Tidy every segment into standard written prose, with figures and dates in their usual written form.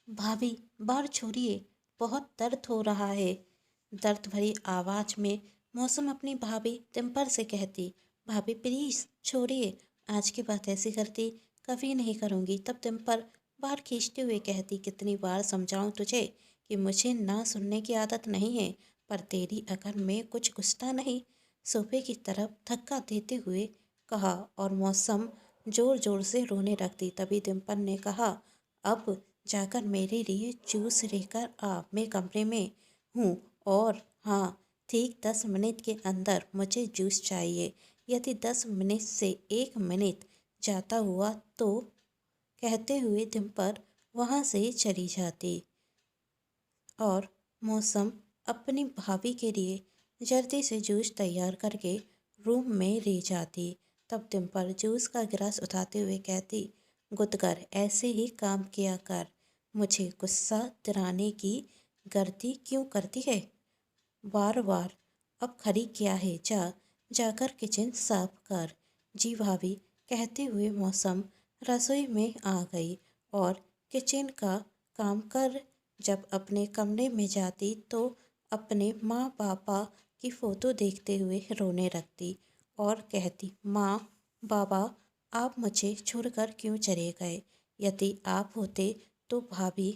भाभी, बाहर छोड़िए, बहुत दर्द हो रहा है। दर्द भरी आवाज में मौसम अपनी भाभी डिम्पल से कहती, भाभी प्लीज छोड़िए, आज के बाद ऐसी गलती कभी नहीं करूँगी। तब डिम्पल बाहर खींचते हुए कहती, कितनी बार समझाऊं तुझे कि मुझे ना सुनने की आदत नहीं है, पर तेरी अकल में कुछ घुसता नहीं। सोफे की तरफ धक्का देते हुए कहा और मौसम जोर जोर से रोने लगती। तभी डिम्पल ने कहा, अब जाकर मेरे लिए जूस लेकर आ, मैं कमरे में हूँ। और हाँ, ठीक 10 मिनट के अंदर मुझे जूस चाहिए। यदि 10 मिनट से 1 मिनट जाता हुआ तो, कहते हुए डिम्पल वहाँ से चली जाती और मौसम अपनी भाभी के लिए जल्दी से जूस तैयार करके रूम में ले जाती। तब डिम्पल जूस का गिलास उठाते हुए कहती, गुदगर ऐसे ही काम किया कर, मुझे गुस्सा दिलाने की गर्दी क्यों करती है बार बार। अब खड़ी क्या है, जाकर किचन साफ कर। जी भाभी, कहते हुए मौसम रसोई में आ गई और किचन का काम कर जब अपने कमरे में जाती तो अपने माँ पापा की फ़ोटो देखते हुए रोने लगती और कहती, माँ बाबा, आप मुझे छोड़कर क्यों चले गए? यदि आप होते तो भाभी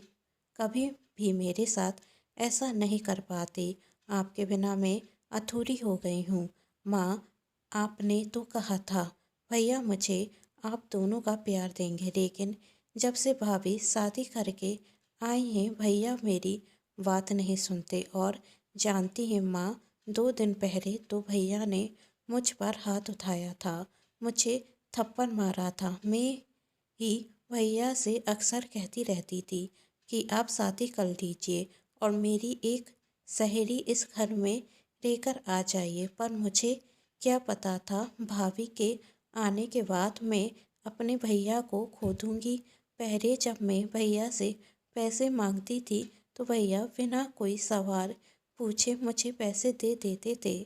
कभी भी मेरे साथ ऐसा नहीं कर पाते। आपके बिना मैं अधूरी हो गई हूँ। माँ, आपने तो कहा था भैया मुझे आप दोनों का प्यार देंगे, लेकिन जब से भाभी शादी करके आई हैं भैया मेरी बात नहीं सुनते। और जानती हैं माँ, 2 दिन पहले तो भैया ने मुझ पर हाथ उठाया था, मुझे थप्पड़ मारा था। मैं ही भैया से अक्सर कहती रहती थी कि आप शादी कर लीजिए और मेरी एक सहेली इस घर में लेकर आ जाइए, पर मुझे क्या पता था भाभी के आने के बाद मैं अपने भैया को खो दूंगी। पहले जब मैं भैया से पैसे मांगती थी तो भैया बिना कोई सवाल पूछे मुझे पैसे दे देते थे,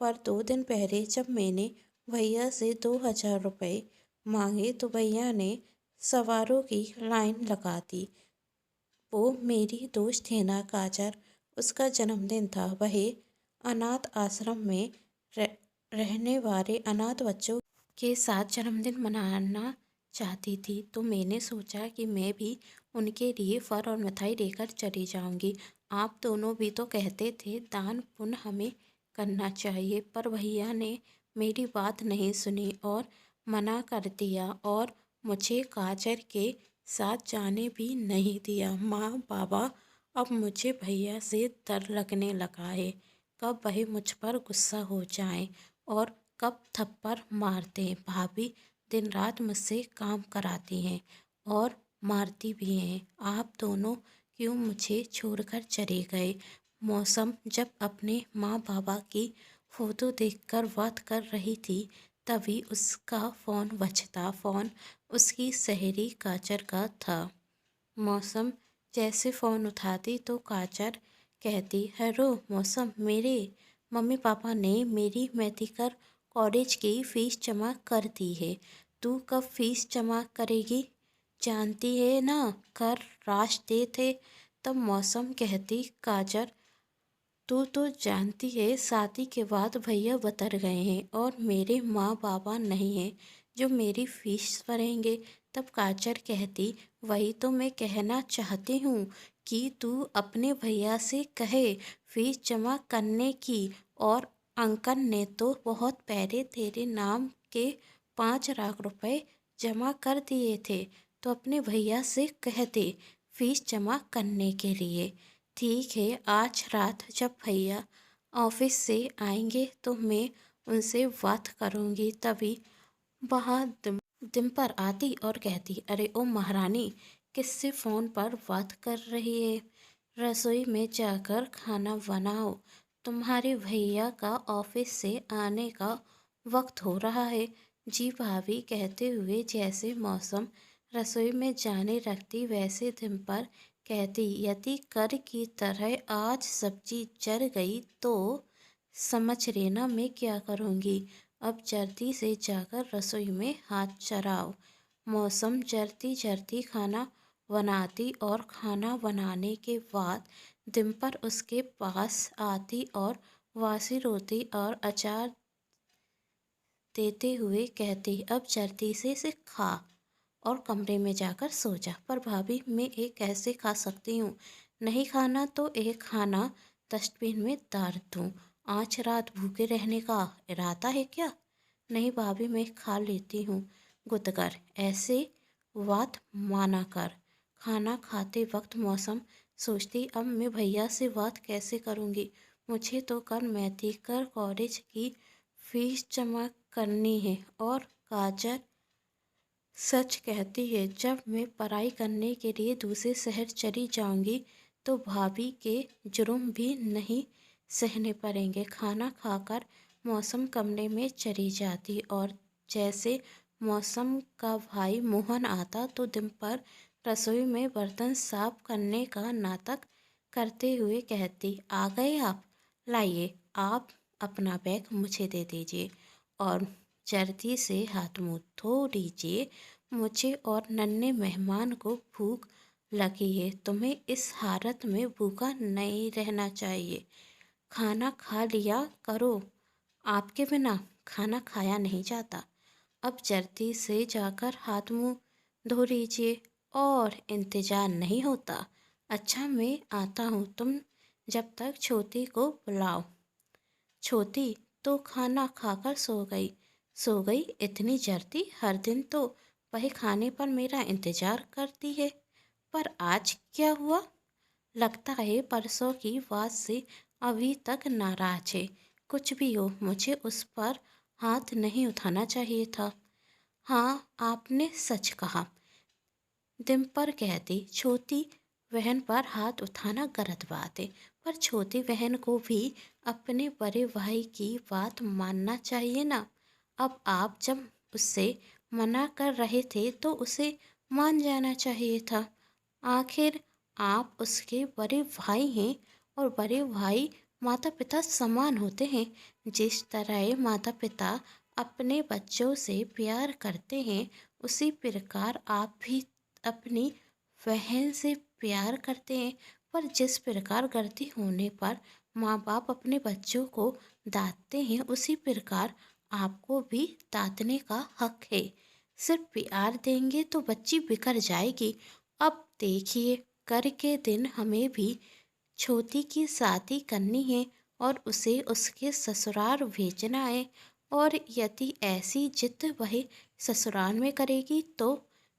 पर 2 दिन पहले जब मैंने भैया से 2000 रुपये मांगे तो भैया ने सवारों की लाइन लगा दी। वो मेरी दोस्त है ना काजर, उसका जन्मदिन था। वह अनाथ आश्रम में रह, रहने वाले अनाथ बच्चों के साथ जन्मदिन मनाना चाहती थी, तो मैंने सोचा कि मैं भी उनके लिए फल और मिठाई लेकर चली जाऊंगी। आप दोनों भी तो कहते थे दान पुण्य हमें करना चाहिए, पर भैया ने मेरी बात नहीं सुनी और मना कर दिया और मुझे काजर के साथ जाने भी नहीं दिया। माँ बाबा, अब मुझे भैया से डर लगने लगा है, कब वह मुझ पर गुस्सा हो जाएं और कब थप्पड़ मार दें। भाभी दिन रात मुझसे काम कराती हैं और मारती भी हैं। आप दोनों क्यों मुझे छोड़कर चले गए? मौसम जब अपने माँ बाबा की फ़ोटो देखकर बात कर रही थी तभी उसका फ़ोन बजता। फ़ोन उसकी सहेली काजर का था। मौसम जैसे फ़ोन उठाती तो काजर कहती, हेलो मौसम, मेरे मम्मी पापा ने मेरी मेडिकल कॉलेज की फ़ीस जमा कर दी है, तू कब फ़ीस जमा करेगी? जानती है ना, कर राश दे थे। तब मौसम कहती, काजर तू तो जानती है शादी के बाद भैया बदल गए हैं और मेरे माँ बाबा नहीं हैं जो मेरी फीस भरेंगे। तब काजल कहती, वही तो मैं कहना चाहती हूँ कि तू अपने भैया से कहे फीस जमा करने की। और अंकल ने तो बहुत पहले तेरे नाम के 5 लाख रुपए जमा कर दिए थे, तो अपने भैया से कह दे फीस जमा करने के लिए। ठीक है, आज रात जब भैया ऑफिस से आएंगे तो मैं उनसे बात करूंगी। तभी वहाँ डिम्पल आती और कहती, अरे ओ महारानी, किससे फ़ोन पर बात कर रही है? रसोई में जाकर खाना बनाओ, तुम्हारे भैया का ऑफिस से आने का वक्त हो रहा है। जी भाभी, कहते हुए जैसे मौसम रसोई में जाने लगती वैसे डिम्पल कहती, यदि कर की तरह आज सब्जी जल गई तो समझ लेना मैं क्या करूँगी। अब जल्दी से जाकर रसोई में हाथ चलाओ। मौसम जल्दी जल्दी खाना बनाती और खाना बनाने के बाद डिम्पर उसके पास आती और वासी रोटी और अचार देते हुए कहती, अब जल्दी से खा और कमरे में जाकर सो जा। पर भाभी, मैं एक कैसे खा सकती हूँ? नहीं खाना तो एक खाना डस्टबिन में डाल दूँ। आज रात भूखे रहने का इरादा है क्या? नहीं भाभी, मैं खा लेती हूँ। गुदगर, ऐसे बात माना कर। खाना खाते वक्त मौसम सोचती, अब मैं भैया से बात कैसे करूँगी? मुझे तो कल मेडिकल कॉलेज की फीस जमा करनी है और काजल सच कहती है, जब मैं पढ़ाई करने के लिए दूसरे शहर चली जाऊंगी तो भाभी के जुर्म भी नहीं सहने पड़ेंगे। खाना खाकर मौसम कमरे में चली जाती और जैसे मौसम का भाई मोहन आता तो डिम्पर रसोई में बर्तन साफ करने का नाटक करते हुए कहती, आ गए आप? लाइए, आप अपना बैग मुझे दे दीजिए और जल्दी से हाथ मुंह धो लीजिए। मुझे और नन्हे मेहमान को भूख लगी है। तुम्हें इस हालत में भूखा नहीं रहना चाहिए। खाना खा लिया करो। आपके बिना खाना खाया नहीं जाता। अब जल्दी से जाकर हाथ मुंह धो लीजिए और इंतजार नहीं होता। अच्छा, मैं आता हूँ, तुम जब तक छोटी को बुलाओ। छोटी तो खाना खाकर सो गई इतनी जल्दी? हर दिन तो वह खाने पर मेरा इंतजार करती है, पर आज क्या हुआ? लगता है परसों की बात से अभी तक नाराज है। कुछ भी हो, मुझे उस पर हाथ नहीं उठाना चाहिए था। हाँ, आपने सच कहा, डिम्पर कहती। छोटी बहन पर हाथ उठाना गलत बात है, पर छोटी बहन को भी अपने बड़े भाई की बात मानना चाहिए ना। अब आप जब उससे मना कर रहे थे तो उसे मान जाना चाहिए था। आखिर आप उसके बड़े भाई हैं और बड़े भाई माता पिता समान होते हैं। जिस तरह माता पिता अपने बच्चों से प्यार करते हैं, उसी प्रकार आप भी अपनी बहन से प्यार करते हैं। पर जिस प्रकार गलती होने पर माँ बाप अपने बच्चों को डांटते हैं, उसी प्रकार आपको भी डांटने का हक है। सिर्फ प्यार देंगे तो बच्ची बिखर जाएगी। अब देखिए, कर के दिन हमें भी छोटी की शादी करनी है और उसे उसके ससुराल भेजना है। और यदि ऐसी जिद वह ससुराल में करेगी तो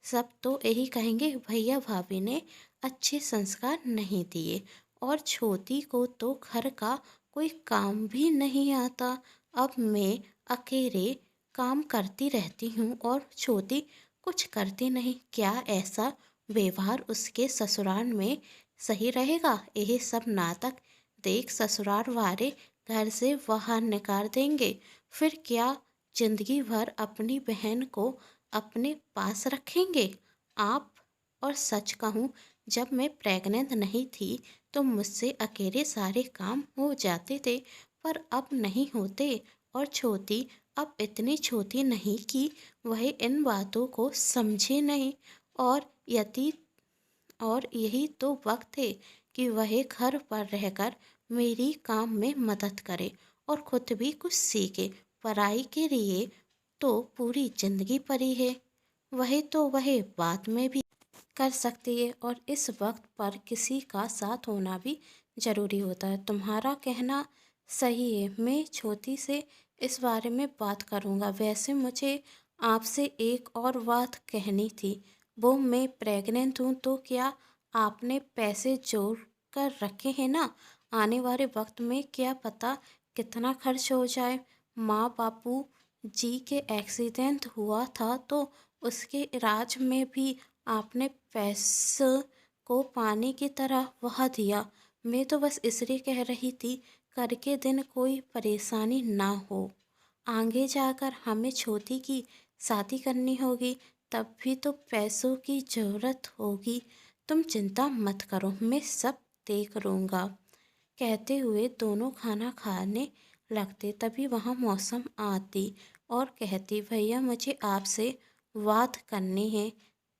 सब तो यही कहेंगे, भैया भाभी ने अच्छे संस्कार नहीं दिए और छोटी को तो घर का कोई काम भी नहीं आता। अब मैं अकेले काम करती रहती हूँ और छोटी कुछ करती नहीं। क्या ऐसा व्यवहार उसके ससुराल में सही रहेगा? यह सब नाटक देख ससुराल वाले घर से बाहर निकाल देंगे। फिर क्या जिंदगी भर अपनी बहन को अपने पास रखेंगे आप? और सच कहूँ, जब मैं प्रेग्नेंट नहीं थी तो मुझसे अकेले सारे काम हो जाते थे, पर अब नहीं होते। और छोटी अब इतनी छोटी नहीं कि वह इन बातों को समझे नहीं। और यदि और यही तो वक्त है कि वह घर पर रहकर मेरी काम में मदद करे और खुद भी कुछ सीखे। पढ़ाई के लिए तो पूरी जिंदगी पड़ी है, वह तो वह बाद में भी कर सकती है और इस वक्त पर किसी का साथ होना भी ज़रूरी होता है। तुम्हारा कहना सही है, मैं छोटी से इस बारे में बात करूँगा। वैसे मुझे आपसे एक और बात कहनी थी। वो मैं प्रेग्नेंट हूँ तो क्या आपने पैसे जोड़ कर रखे हैं ना? आने वाले वक्त में क्या पता कितना खर्च हो जाए। माँ बापू जी के एक्सीडेंट हुआ था तो उसके इलाज में भी आपने पैसों को पानी की तरह बहा दिया। मैं तो बस इसलिए कह रही थी, करके दिन कोई परेशानी ना हो। आगे जाकर हमें छोटी की शादी करनी होगी, तब भी तो पैसों की ज़रूरत होगी। तुम चिंता मत करो, मैं सब देख लूँगा। कहते हुए दोनों खाना खाने लगते। तभी वहाँ मौसम आती और कहती, भैया मुझे आपसे बात करनी है।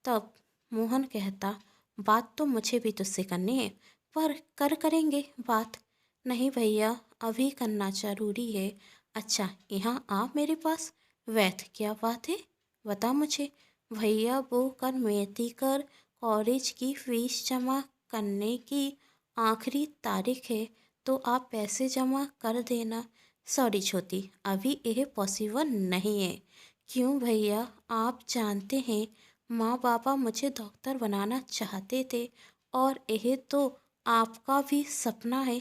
तब मोहन कहता, बात तो मुझे भी तुझसे करनी है, पर करेंगे बात। नहीं भैया, अभी करना ज़रूरी है। अच्छा, यहाँ आ मेरे पास। वैध, क्या बात है, बता मुझे। भैया, वो कर मेहती कर कॉलेज की फीस जमा करने की आखिरी तारीख है, तो आप पैसे जमा कर देना। सॉरी छोटी, अभी यह पॉसिबल नहीं है। क्यों भैया, आप जानते हैं माँ पापा मुझे डॉक्टर बनाना चाहते थे, और यह तो आपका भी सपना है।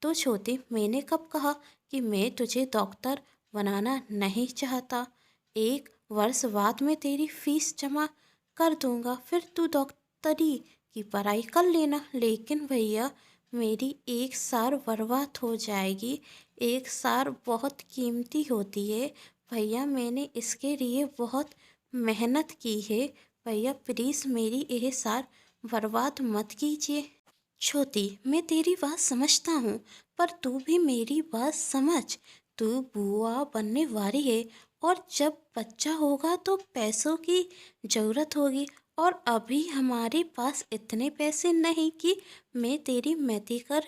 तो छोटी, मैंने कब कहा कि मैं तुझे डॉक्टर बनाना नहीं चाहता। 1 वर्ष बाद में तेरी फीस जमा कर दूंगा, फिर तू डॉक्टरी की पढ़ाई कर लेना। लेकिन भैया, मेरी 1 साल बर्बाद हो जाएगी। 1 साल बहुत कीमती होती है भैया, मैंने इसके लिए बहुत मेहनत की है। भैया प्लीज़ मेरी यह साल बर्बाद मत कीजिए। छोटी, मैं तेरी बात समझता हूँ, पर तू भी मेरी बात समझ। तू बुआ बनने वाली है, और जब बच्चा होगा तो पैसों की ज़रूरत होगी, और अभी हमारे पास इतने पैसे नहीं कि मैं तेरी मेडिकल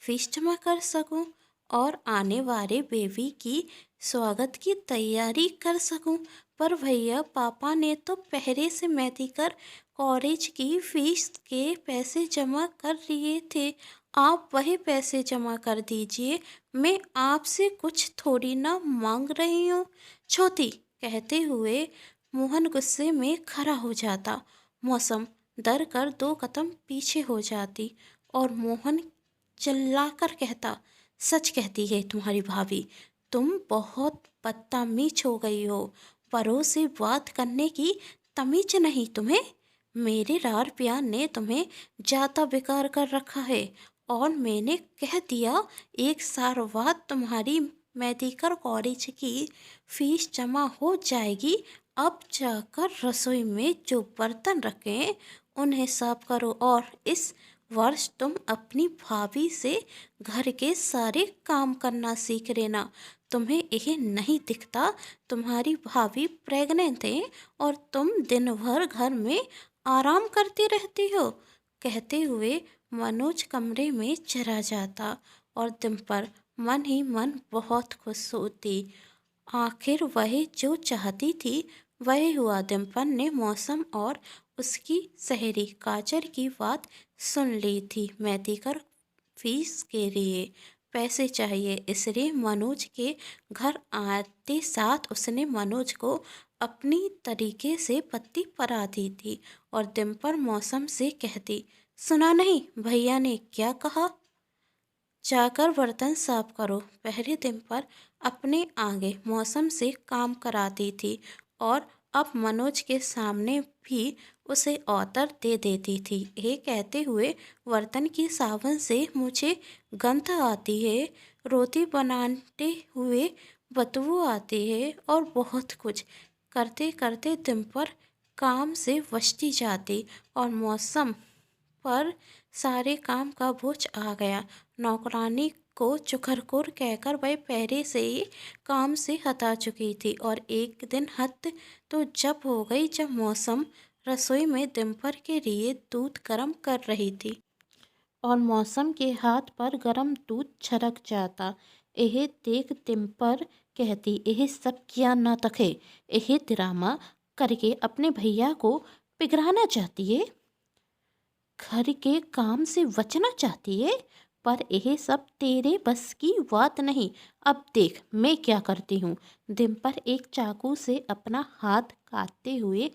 फीस जमा कर सकूं, और आने वाले बेबी की स्वागत की तैयारी कर सकूं। पर भैया, पापा ने तो पहले से मेडिकल कॉलेज की फीस के पैसे जमा कर लिए थे। आप वही पैसे जमा कर दीजिए, मैं आपसे कुछ थोड़ी ना मांग रही हूँ। छोटी, कहते हुए मोहन गुस्से में खड़ा हो जाता। मौसम डर कर 2 कदम पीछे हो जाती, और मोहन चिल्लाकर कहता, सच कहती है तुम्हारी भाभी, तुम बहुत बदतमीज हो गई हो। बड़ों से बात करने की तमीज नहीं तुम्हें। मेरे लाड़ प्यार ने तुम्हें ज़्यादा बेकार कर रखा है, और मैंने कह दिया 1 साल बाद तुम्हारी मेडिकल कॉलेज की फीस जमा हो जाएगी। अब जाकर रसोई में जो बर्तन रखे हैं उन्हें साफ करो, और इस वर्ष तुम अपनी भाभी से घर के सारे काम करना सीख लेना। तुम्हें यह नहीं दिखता तुम्हारी भाभी प्रेग्नेंट है, और तुम दिन भर घर में आराम करती रहती हो। कहते हुए मनोज कमरे में चला जाता, और डिम्पल मन ही मन बहुत खुश होती। आखिर वह जो चाहती थी वह हुआ। डिम्पल ने मौसम और उसकी सहेली काजल की बात सुन ली थी। मेडिकल फीस के लिए पैसे चाहिए, इसलिए मनोज के घर आते साथ उसने मनोज को अपनी तरीके से पत्ती परा दी थी, और डिम्पल मौसम से कहती, सुना नहीं भैया ने क्या कहा, जाकर बर्तन साफ करो। पहले दिन पर अपने आगे मौसम से काम कराती थी, और अब मनोज के सामने भी उसे औतर दे देती थी। ये कहते हुए, बर्तन की साबुन से मुझे गंध आती है, रोटी बनाते हुए बदबू आती है, और बहुत कुछ करते करते दिन पर काम से बचती जाती, और मौसम पर सारे काम का बोझ आ गया। नौकरानी को चुखरखोर कहकर वह पहले से ही काम से हटा चुकी थी, और एक दिन हद तो जब हो गई जब मौसम रसोई में डिम्पल के लिए दूध गर्म कर रही थी, और मौसम के हाथ पर गर्म दूध छलक जाता। यह देख डिम्पल कहती, यह सब क्या नाटक है, यह ड्रामा करके अपने भैया को पिघलाना चाहती है, घर के काम से बचना चाहती है, पर यह सब तेरे बस की बात नहीं। अब देख मैं क्या करती हूँ। डिम्पल एक चाकू से अपना हाथ काटते हुए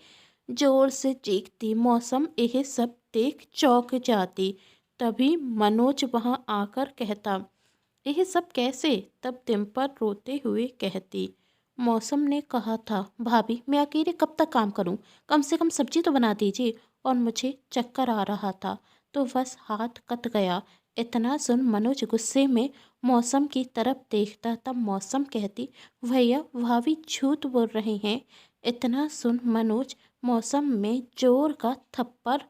जोर से चीखती। मौसम यह सब देख चौंक जाती। तभी मनोज वहाँ आकर कहता, यह सब कैसे। तब डिम्पल रोते हुए कहती, मौसम ने कहा था भाभी, मैं अकेले कब तक काम करूं, कम से कम सब्जी तो बना दीजिए, और मुझे चक्कर आ रहा था तो बस हाथ कट गया। इतना सुन मनोज गुस्से में मौसम की तरफ देखता। तब मौसम कहती, भैया भाभी झूठ बोल रही हैं। इतना सुन मनोज मौसम में जोर का थप्पड़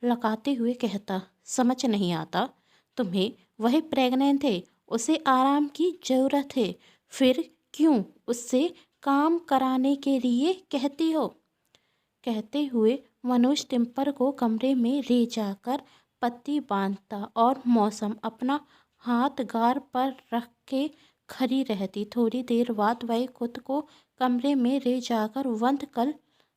लगाते हुए कहता, समझ नहीं आता तुम्हें, वह प्रेग्नेंट है, उसे आराम की ज़रूरत है, फिर क्यों उससे काम कराने के लिए कहती हो। कहते हुए मनोज टिम्पर को कमरे में ले जाकर पट्टी बांधता और मौसम अपना हाथ गार पर रख के खड़ी रहती। थोड़ी देर बाद वह खुद को कमरे में ले जाकर बंद कर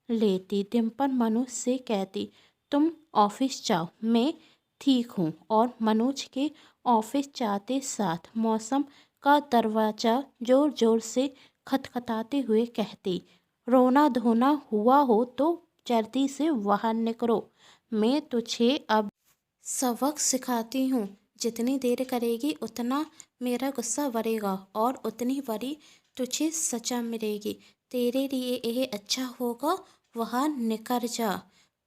लेती। टिम्पर मनोज से कहती, तुम ऑफिस जाओ, मैं ठीक हूँ। और मनोज के ऑफिस जाते साथ मौसम का दरवाज़ा ज़ोर ज़ोर से खटखटाते हुए कहती, रोना धोना हुआ हो तो जल्दी से बाहर निकलो, मैं तुझे अब सबक सिखाती हूँ। जितनी देर करेगी उतना मेरा गुस्सा बढ़ेगा और उतनी बड़ी तुझे सजा मिलेगी। तेरे लिए यह अच्छा होगा वहाँ निकल जा।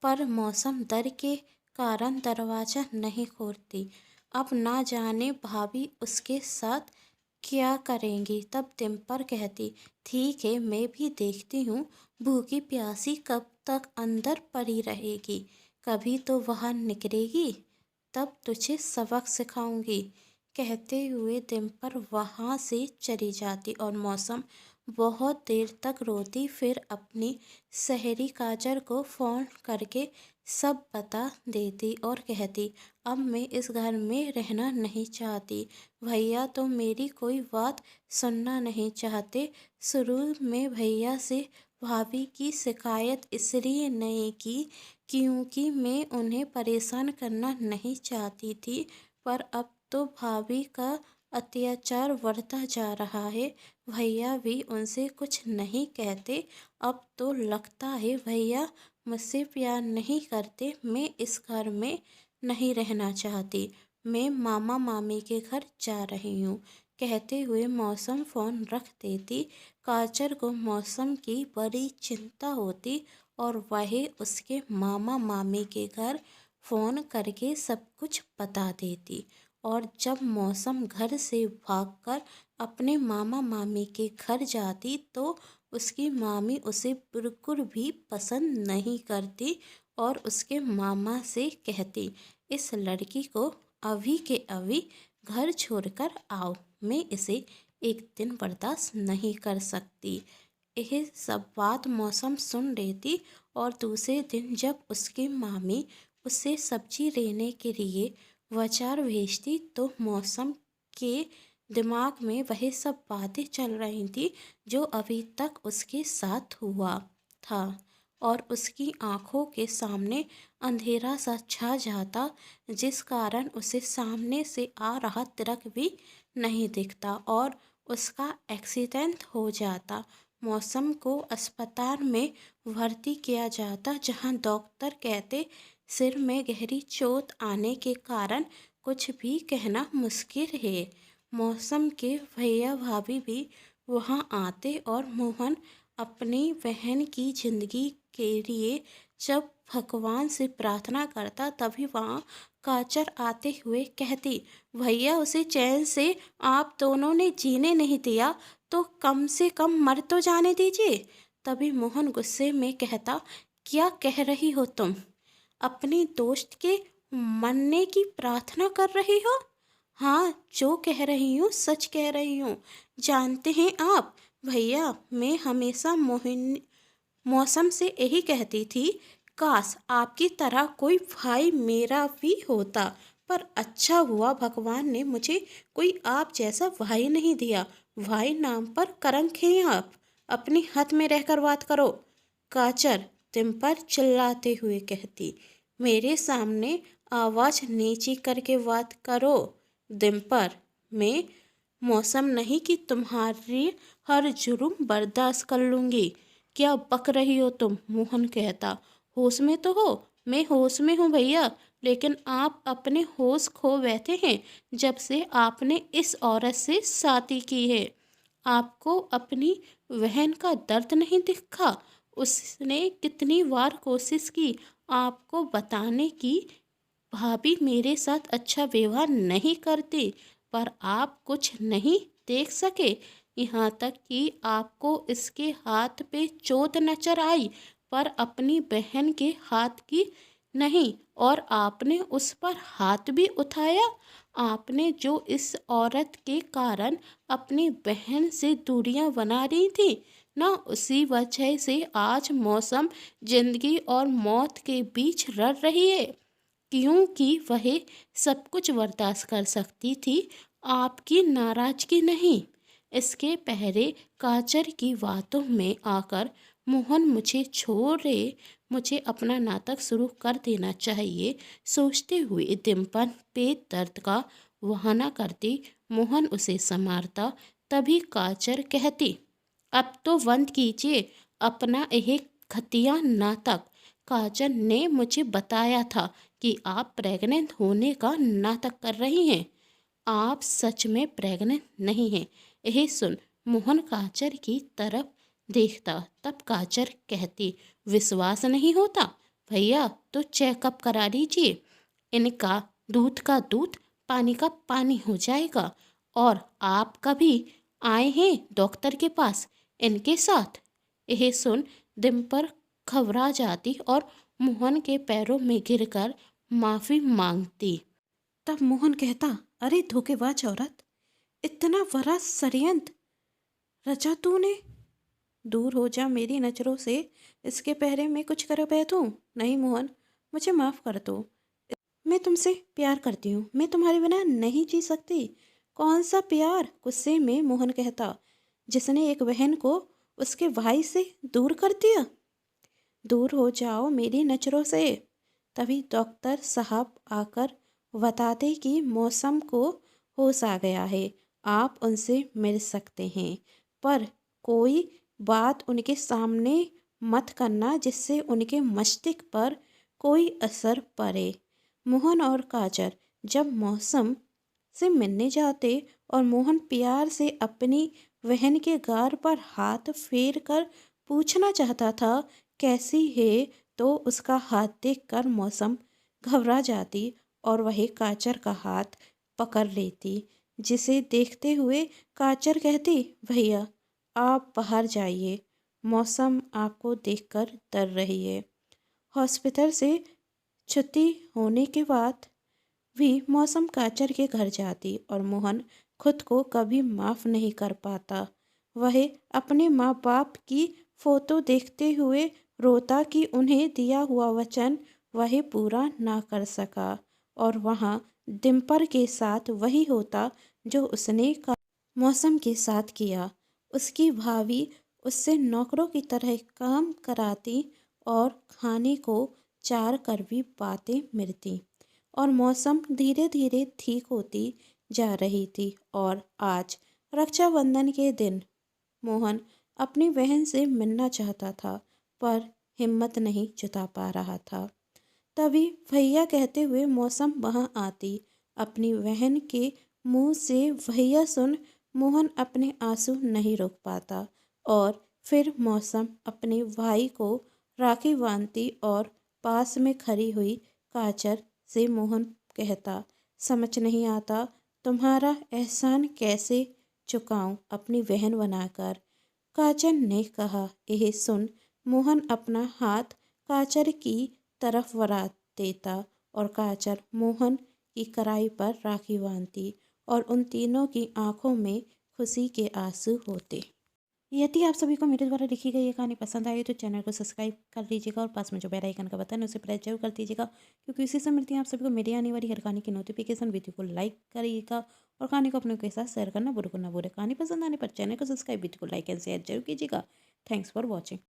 पर मौसम डर के कारण दरवाज़ा नहीं खोलती। अब ना जाने भाभी उसके साथ क्या करेंगी। तब टिम्पर कहती, ठीक है, मैं भी देखती हूँ भूखी प्यासी कब तक अंदर पड़ी रहेगी, कभी तो बाहर निकलेगी, तब तुझे सबक सिखाऊंगी। कहते हुए टिम्पर वहाँ से चली जाती और मौसम बहुत देर तक रोती। फिर अपनी सहेली काजल को फ़ोन करके सब बता देती और कहती, अब मैं इस घर में रहना नहीं चाहती। भैया तो मेरी कोई बात सुनना नहीं चाहते। शुरू में भैया से भाभी की शिकायत इसलिए नहीं की क्योंकि मैं उन्हें परेशान करना नहीं चाहती थी, पर अब तो भाभी का अत्याचार बढ़ता जा रहा है। भैया भी उनसे कुछ नहीं कहते। अब तो लगता है भैया मुझसे प्यार नहीं करते। मैं इस घर में नहीं रहना चाहती, मैं मामा मामी के घर जा रही हूँ। कहते हुए मौसम फ़ोन रख देती। काजल को मौसम की बड़ी चिंता होती और वह उसके मामा मामी के घर फ़ोन करके सब कुछ बता देती। और जब मौसम घर से भागकर अपने मामा मामी के घर जाती तो उसकी मामी उसे बिल्कुल भी पसंद नहीं करती और उसके मामा से कहती, इस लड़की को अभी के अभी घर छोड़कर आओ, मैं इसे एक दिन बर्दाश्त नहीं कर सकती। यह सब बात मौसम सुन लेती और दूसरे दिन जब उसकी मामी उसे सब्जी लेने के लिए बाजार भेजती तो मौसम के दिमाग में वह सब बातें चल रही थी जो अभी तक उसके साथ हुआ था और उसकी आंखों के सामने अंधेरा सा छा जाता, जिस कारण उसे सामने से आ रहा ट्रक भी नहीं दिखता और उसका एक्सीडेंट हो जाता। मौसम को अस्पताल में भर्ती किया जाता जहां डॉक्टर कहते सिर में गहरी चोट आने के कारण कुछ भी कहना मुश्किल है। मौसम के भैया भाभी भी वहां आते और मोहन अपनी बहन की जिंदगी के लिए जब भगवान से प्रार्थना करता तभी वहाँ काजल आते हुए कहती, भैया उसे चैन से आप दोनों ने जीने नहीं दिया तो कम से कम मर तो जाने दीजिए। तभी मोहन गुस्से में कहता, क्या कह रही हो तुम? अपने दोस्त के मरने की प्रार्थना कर रही हो? हाँ, जो कह रही हूँ सच कह रही हूँ। जानते हैं आप भैया, मैं हमेशा मौसम से यही कहती थी, काश आपकी तरह कोई भाई मेरा भी होता, पर अच्छा हुआ भगवान ने मुझे कोई आप जैसा भाई नहीं दिया। भाई नाम पर कलंक हैं आप, अपने हाथ में रहकर बात करो। काजल तुम पर चिल्लाते हुए कहती, मेरे सामने आवाज़ नीची करके बात करो। दिम्पर, मैं मौसम नहीं कि तुम्हारी हर जुर्म बर्दाश्त कर लूँगी। क्या बक रही हो तुम? मोहन कहता, होश में तो हो? मैं होश में हूँ भैया, लेकिन आप अपने होश खो बैठे हैं जब से आपने इस औरत से शादी की है। आपको अपनी बहन का दर्द नहीं दिखा? उसने कितनी बार कोशिश की आपको बताने की, भाभी मेरे साथ अच्छा व्यवहार नहीं करती, पर आप कुछ नहीं देख सके। यहाँ तक कि आपको इसके हाथ पे चोट नजर आई, पर अपनी बहन के हाथ की नहीं, और आपने उस पर हाथ भी उठाया। आपने जो इस औरत के कारण अपनी बहन से दूरियां बना रही थी, ना उसी वजह से आज मौसम जिंदगी और मौत के बीच लड़ रही है, क्योंकि वह सब कुछ बर्दाश्त कर सकती थी, आपकी नाराजगी नहीं। इसके पहले काजर की बातों में आकर मोहन मुझे छोड़े, मुझे अपना नाटक शुरू कर देना चाहिए सोचते हुए डिम्पल पेट दर्द का बहाना करती मोहन उसे संभालता। तभी काजर कहती, अब तो बंद कीजिए अपना यह घटिया नाटक। काजल ने मुझे बताया था कि आप प्रेग्नेंट होने का नाटक कर रही हैं। आप सच में प्रेग्नेंट नहीं हैं। यह सुन मोहन काजल की तरफ देखता। तब काजल कहती, विश्वास नहीं होता भैया तो चेकअप करा लीजिए। इनका दूध का दूध पानी का पानी हो जाएगा। और आप कभी आए हैं डॉक्टर के पास इनके साथ? यह सुन डिम्पल घबरा जाती और मोहन के पैरों में गिरकर माफ़ी मांगती। तब मोहन कहता, अरे धोखेबाज औरत, इतना बड़ा षड्यंत्र रचा तूने। दूर हो जा मेरी नज़रों से, इसके पहले मैं कुछ कर बैठूं। नहीं मोहन, मुझे माफ़ कर दो। मैं तुमसे प्यार करती हूँ, मैं तुम्हारे बिना नहीं जी सकती। कौन सा प्यार? गुस्से में मोहन कहता, जिसने एक बहन को उसके भाई से दूर कर दिया। दूर हो जाओ मेरी नज़रों से। तभी डॉक्टर साहब आकर बताते कि मौसम को होश आ गया है, आप उनसे मिल सकते हैं, पर कोई बात उनके सामने मत करना जिससे उनके मस्तिष्क पर कोई असर पड़े। मोहन और काजल जब मौसम से मिलने जाते और मोहन प्यार से अपनी बहन के गाल पर हाथ फेर कर पूछना चाहता था कैसी है, तो उसका हाथ देखकर मौसम घबरा जाती और वह काजल का हाथ पकड़ लेती, जिसे देखते हुए काजल कहती, भैया आप बाहर जाइए, मौसम आपको देखकर डर रही है। हॉस्पिटल से छुट्टी होने के बाद भी मौसम काजल के घर जाती और मोहन खुद को कभी माफ़ नहीं कर पाता। वह अपने माँ बाप की फ़ोटो देखते हुए रोता कि उन्हें दिया हुआ वचन वह पूरा ना कर सका और वहाँ डिम्पल के साथ वही होता जो उसने मौसम के साथ किया। उसकी भाभी उससे नौकरों की तरह काम कराती और खाने को चार कड़वी बातें मिलती और मौसम धीरे धीरे ठीक होती जा रही थी। और आज रक्षाबंधन के दिन मोहन अपनी बहन से मिलना चाहता था, पर हिम्मत नहीं जुटा पा रहा था। तभी भैया कहते हुए मौसम वहाँ आती। अपनी बहन के मुंह से भैया सुन मोहन अपने आंसू नहीं रोक पाता और फिर मौसम अपने भाई को राखी बांधती और पास में खड़ी हुई काजल से मोहन कहता, समझ नहीं आता तुम्हारा एहसान कैसे चुकाऊं अपनी बहन बनाकर। काजल ने कहा। यह सुन मोहन अपना हाथ काजल की तरफ बढ़ा देता और काजल मोहन की कलाई पर राखी बांधती और उन तीनों की आंखों में खुशी के आंसू होते। यदि आप सभी को मेरे द्वारा लिखी गई ये कहानी पसंद आई तो चैनल को सब्सक्राइब कर लीजिएगा और पास में जो बेल आइकन का बटन है उसे प्रेस जरूर कर दीजिएगा, क्योंकि इसी से मिलती है आप सभी को मेरी आने वाली हर कहानी की नोटिफिकेशन। वीडियो को लाइक करिएगा और कहानी को अपने के साथ शेयर करना बुरे को ना बुरे। कहानी पसंद आने पर चैनल को सब्सक्राइब, वीडियो को लाइक एंड शेयर जरूर कीजिएगा। Thanks for watching.